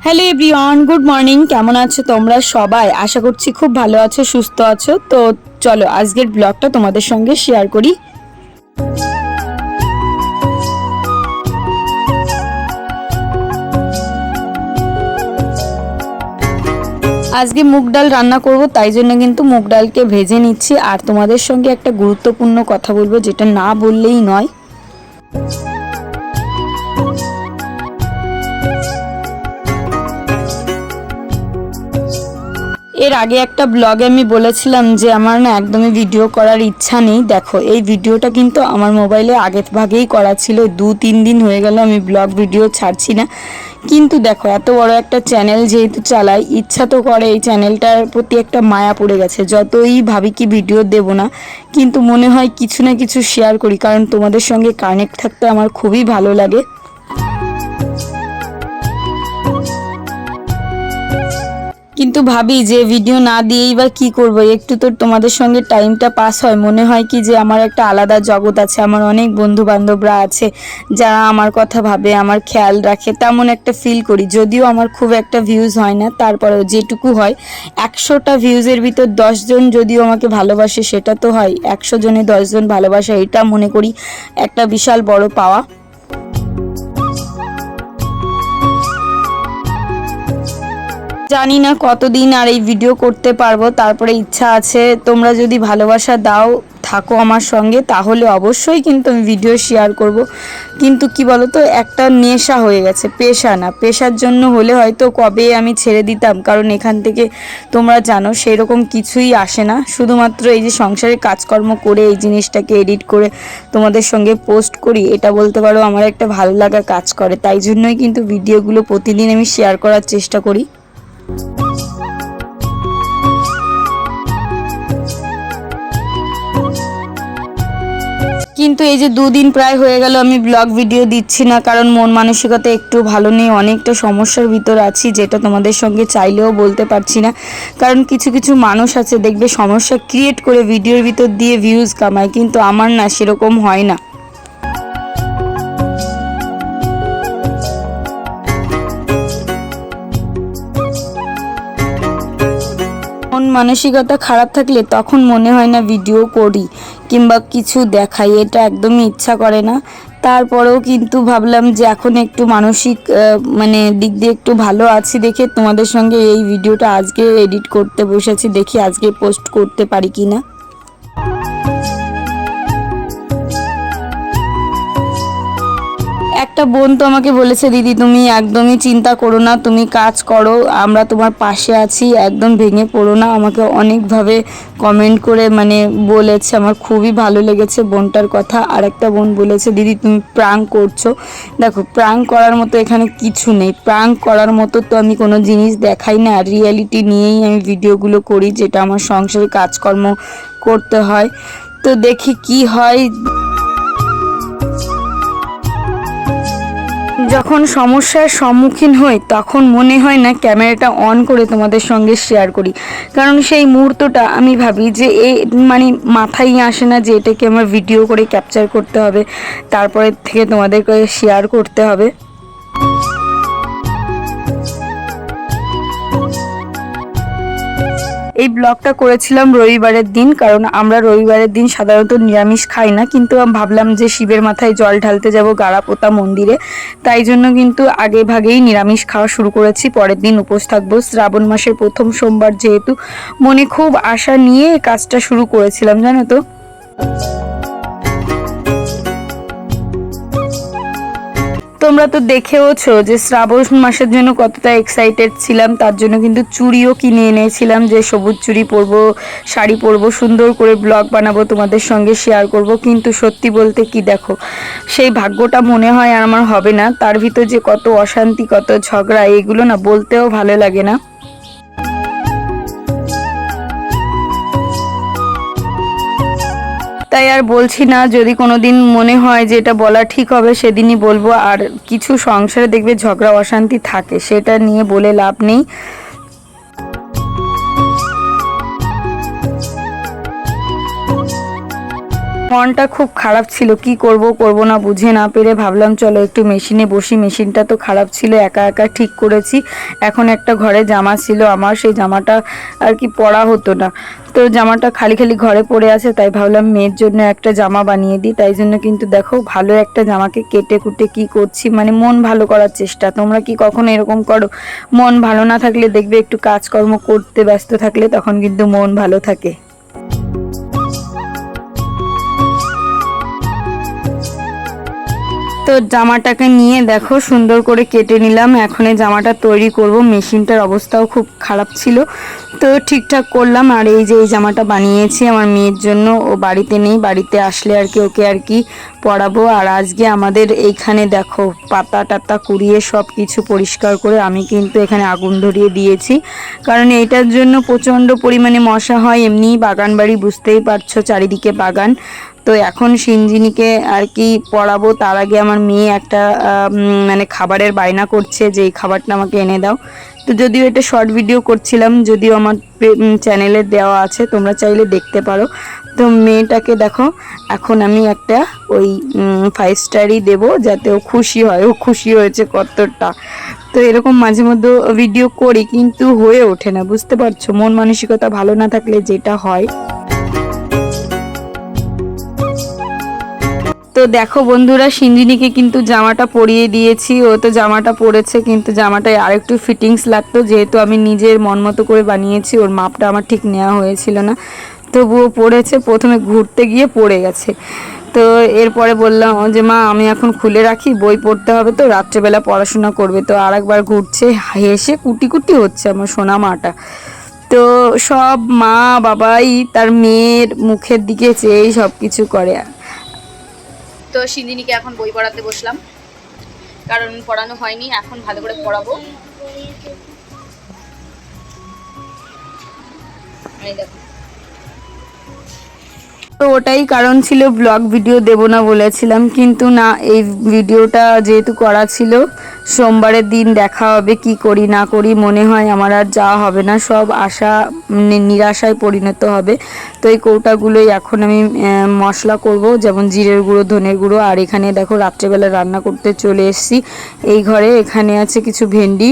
Hello everyone, good morning. কেমন আছো তোমরা সবাই? আশা করছি খুব ভালো আছো, সুস্থ আছো। তো চলো আজকের ব্লগটা তোমাদের সঙ্গে শেয়ার করি। আজকে মুগ ডাল রান্না করব, তাই জন্য কিন্তু মুগ ডালকে ভেজে নিচ্ছি। আর তোমাদের সঙ্গে একটা গুরুত্বপূর্ণ কথা বলবো, যেটা না বললেই নয়। এর আগে একটা ব্লগে আমি বলেছিলাম যে আমার না একদমই ভিডিও করার ইচ্ছা নেই। দেখো, এই ভিডিওটা কিন্তু আমার মোবাইলে আগে ভাগেই করা ছিল। 2-3 দিন হয়ে গেল আমি ব্লগ ভিডিও ছাড়ছি না। কিন্তু দেখো, এত বড় একটা চ্যানেল যেহেতু চালাই, ইচ্ছা তো করে, এই চ্যানেলটার প্রতি একটা মায়া পড়ে গেছে। যতই ভাবি কি ভিডিও দেব না, কিন্তু মনে হয় কিছু না কিছু শেয়ার করি, কারণ তোমাদের সঙ্গে কানেক্ট থাকতে আমার খুবই ভালো লাগে। কিন্তু ভাবি যে ভিডিও না দিয়েই বা কী করব, একটু তো তোমাদের সঙ্গে টাইমটা পাস হয়। মনে হয় কি যে আমার একটা আলাদা জগৎ আছে, আমার অনেক বন্ধু বান্ধবরা আছে যারা আমার কথা ভাবে, আমার খেয়াল রাখে, তেমন একটা ফিল করি। যদিও আমার খুব একটা ভিউজ হয় না, তারপরেও যেটুকু হয়, 100টা ভিউজের ভিতর 10 জন যদিও আমাকে ভালোবাসে, সেটা তো হয়। 100 জনে 10 জন ভালোবাসা, এটা মনে করি একটা বিশাল বড় পাওয়া। জানি না কতদিন আর এই ভিডিও করতে পারবো, তারপরে ইচ্ছা আছে তোমরা যদি ভালোবাসা দাও, থাকো আমার সঙ্গে, তাহলে অবশ্যই কিন্তু আমি ভিডিও শেয়ার করব। কিন্তু কি বলো তো, একটা নেশা হয়ে গেছে, পেশা না। পেশার জন্য হলে হয়তো কবে আমি ছেড়ে দিতাম, কারণ এখান থেকে তোমরা জানো সেরকম কিছুই আসে না। শুধুমাত্র এই যে সংসারে কাজকর্ম করে এই জিনিসটাকে এডিট করে তোমাদের সঙ্গে পোস্ট করি, এটা বলতে পারো আমার একটা ভালো লাগা কাজ করে। তাই জন্যই কিন্তু ভিডিওগুলো প্রতিদিন আমি শেয়ার করার চেষ্টা করি। কিন্তু এই যে 2 দিন প্রায় হয়ে গেল আমি ব্লগ ভিডিও দিচ্ছি না, কারণ মন মানসিকতা একটু ভালো নেই, অনেকটা সমস্যার ভিতর আছি, যেটা তোমাদের সঙ্গে চাইলেও বলতে পারছি না। কারণ কিছু কিছু মানুষ আছে, দেখবে সমস্যা ক্রিয়েট করে ভিডিওর ভিতর দিয়ে ভিউজ কামায়, কিন্তু আমার না সেরকম হয় না। মন মানসিকতা খারাপ থাকলে তখন মনে হয় না ভিডিও করি কিংবা কিছু দেখাই, এটা একদমই ইচ্ছা করে না। তারপরেও কিন্তু ভাবলাম যে এখন একটু মানসিক দিক দিয়ে একটু ভালো আছি দেখে তোমাদের সঙ্গে এই ভিডিওটা আজকে এডিট করতে বসেছি, দেখি আজকে পোস্ট করতে পারি কি না। একটা বোন তো আমাকে বলেছে, দিদি তুমি একদমই চিন্তা করো না, তুমি কাজ করো, আমরা তোমার পাশে আছি, একদম ভেঙে পড়ো না। আমাকে অনেকভাবে কমেন্ট করে বলেছে, আমার খুবই ভালো লেগেছে বোনটার কথা। আর একটা বোন বলেছে, দিদি তুমি প্রাঙ্ক করছো। দেখো, প্রাঙ্ক করার মতো এখানে কিছু নেই, প্রাঙ্ক করার মতো তো আমি কোনো জিনিস দেখাই না। রিয়েলিটি নিয়েই আমি ভিডিওগুলো করি, যেটা আমার সংসারে কাজকর্ম করতে হয়। তো দেখি কি হয়। যখন সমস্যার সম্মুখীন হই, তখন মনে হয় না ক্যামেরাটা অন করে তোমাদের সঙ্গে শেয়ার করি, কারণ সেই মুহূর্তটা আমি ভাবি যে এই মাথায় আসে না যে এটাকে আমার ভিডিও করে ক্যাপচার করতে হবে, তারপরে থেকে তোমাদেরকে শেয়ার করতে হবে। এই ব্লগটা করেছিলাম রবিবারের দিন, কারণ আমরা রবিবারের দিন সাধারণত নিরামিষ খাই না, কিন্তু আমি ভাবলাম যে শিবের মাথায় জল ঢালতে যাব গাড়াপোতা মন্দিরে, তাই জন্য কিন্তু আগে ভাগেই নিরামিষ খাওয়া শুরু করেছি। পরের দিন উপোস থাকবো, শ্রাবণ মাসের প্রথম সোমবার যেহেতু, মনে খুব আশা নিয়ে কাজটা শুরু করেছিলাম, জানো তো। তোমরা তো দেখেওছো যে শ্রাবণ মাসের জন্য কতটা এক্সাইটেড ছিলাম, তার জন্য কিন্তু চুড়িও কিনে এনেছিলাম, যে সবুজ চুড়ি পরবো, শাড়ি পরবো, সুন্দর করে ব্লগ বানাবো, তোমাদের সঙ্গে শেয়ার করব। কিন্তু সত্যি বলতে কি, দেখো সেই ভাগ্যটা মনে হয় আর আমার হবে না। তার ভিতর যে কত অশান্তি, কত ঝগড়া, এগুলো না বলতেও ভালো লাগে না। তাই আর বলছি না, যদি কোনো দিন মনে হয় যে এটা বলা ঠিক হবে সেদিনই বলবো। আর কিছু সংসারে দেখবে ঝগড়া অশান্তি থাকে, সেটা নিয়ে বলে লাভ নেই। মনটা খুব খারাপ ছিল, কি করব করব না বুঝে না পেরে ভাবলাম চলো একটু মেশিনে বসি। মেশিনটা তো খারাপ ছিল, একা একা ঠিক করেছি। এখন একটা ঘরে জামা ছিল আমার, সেই জামাটা আর কি পরা হতো না, তো জামাটা খালি খালি ঘরে পড়ে আছে, তাই ভাবলাম মেয়ের জন্য একটা জামা বানিয়ে দিই। তাই জন্য কিন্তু দেখো ভালো একটা জামাকে কেটে কুটে কি করছি, মানে মন ভালো করার চেষ্টা। তোমরা কি কখনো এরকম করো? মন ভালো না থাকলে দেখবে একটু কাজকর্ম করতে ব্যস্ত থাকলে তখন কিন্তু মন ভালো থাকে। তো জামাটাকে নিয়ে দেখো সুন্দর করে কেটে নিলাম। এখন এই জামাটা তৈরি করব। মেশিনটার অবস্থাও খুব খারাপ ছিল, তো ঠিকঠাক করলাম। আর এই যে এই জামাটা বানিয়েছি আমার মেয়ের জন্য, ও বাড়িতে নেই, বাড়িতে আসলে আর কি ওকে আর কি পরাবো। আর আজকে আমাদের এইখানে দেখো পাতা টাতা কুড়িয়ে সব কিছু পরিষ্কার করে আমি কিন্তু এখানে আগুন ধরিয়ে দিয়েছি, কারণ এইটার জন্য প্রচণ্ড পরিমাণে মশা হয়। এমনিই বাগান বাড়ি, বুঝতেই পারছো চারিদিকে বাগান। তো এখন সিঞ্জিনিকে আর কি পড়াবো, তার আগে আমার মেয়ে একটা মানে খাবারের বায়না করছে যে এই খাবারটা আমাকে এনে দাও। তো যদিও এটা শর্ট ভিডিও করছিলাম, যদিও আমার চ্যানেলে দেওয়া আছে, তোমরা চাইলে দেখতে পারো। তো মেয়েটাকে দেখো এখন আমি একটা ওই 5 স্টারই দেবো, যাতে ও খুশি হয়। ও খুশি হয়েছে কতটা। তো এরকম মাঝে মধ্যে ভিডিও করি, কিন্তু হয়ে ওঠে না, বুঝতে পারছো, মন মানসিকতা ভালো না থাকলে যেটা হয়। তো দেখো বন্ধুরা, সিঞ্জিনিকে কিন্তু জামাটা পরিয়ে দিয়েছি। ও তো জামাটা পরেছে, কিন্তু জামাটায় আরেকটু ফিটিংস লাগতো, যেহেতু আমি নিজের মন মতো করে বানিয়েছি। ওর মাপটা আমার ঠিক নেওয়া হয়েছিল না, তবুও পড়েছে। প্রথমে ঘুরতে গিয়ে পড়ে গেছে। তো এরপরে বললাম যে মা আমি এখন খুলে রাখি, বই পড়তে হবে, তো রাত্রেবেলা পড়াশোনা করবে। তো আরেকবার ঘুরছে, হেসে কুটি কুটি হচ্ছে আমার সোনা মাটা। তো সব মা বাবাই তার মেয়ের মুখের দিকে চেয়েই সব কিছু করে। তো সিঞ্জিনিকে এখন বই পড়াতে বসলাম, কারণ পড়ানো হয়নি, এখন ভালো করে পড়াবো। এই দেখো, তো ওটাই কারণ ছিল ব্লগ ভিডিও দেব না বলেছিলাম, কিন্তু না, এই ভিডিওটা যেহেতু করা ছিল, সোমবারের দিন দেখা হবে কি করি না করি। মনে হয় আমার আর যাওয়া হবে না, সব আশা নিরাশায় পরিণত হবে। তো এই কৌটাগুলোই এখন আমি মশলা করব, যেমন জিরের গুঁড়ো, ধনের গুঁড়ো। আর এখানে দেখো রাত্রেবেলা রান্না করতে চলে এসেছি এই ঘরে। এখানে আছে কিছু ভেন্ডি,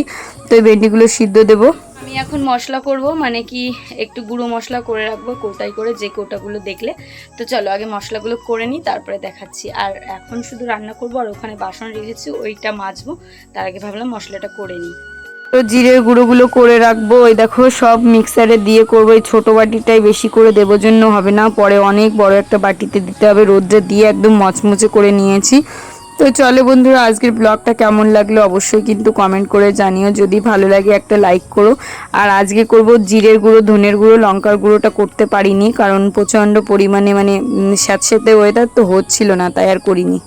তো এই ভেন্ডিগুলো সিদ্ধ দেবো। আমি এখন মশলা করব, মানে কি একটু গুঁড়ো মশলা করে রাখবো কৌটায় করে, যে কৌটাগুলো দেখলে। তো চলো আগে মশলাগুলো করে নিই, তারপরে দেখাচ্ছি। আর এখন শুধু রান্না করব, আর ওখানে বাসন রেখেছি ওইটা মাজবো, তার আগে ভাবলাম মশলাটা করে নিই। তো জিরের গুঁড়োগুলো করে রাখবো। ওই দেখো সব মিক্সারে দিয়ে করবো। এই ছোটো বাটিটাই বেশি করে দেবো, জন্য হবে না, পরে অনেক বড় একটা বাটিতে দিতে হবে। রোদ্রে দিয়ে একদম মচমচে করে নিয়েছি। তো চলো বন্ধুরা, আজকের ব্লগটা কেমন লাগলো অবশ্যই কিন্তু কমেন্ট করে জানিও। যদি ভালো লাগে একটা লাইক করো। আর আজকে করব জিরের গুঁড়ো, ধনের গুঁড়ো, লঙ্কার গুঁড়োটা করতে পারিনি, কারণ প্রচণ্ড পরিমাণে মানে স্যাঁতস্যাঁতে ওয়েদার তো হচ্ছিল না, তাই আর করিনি।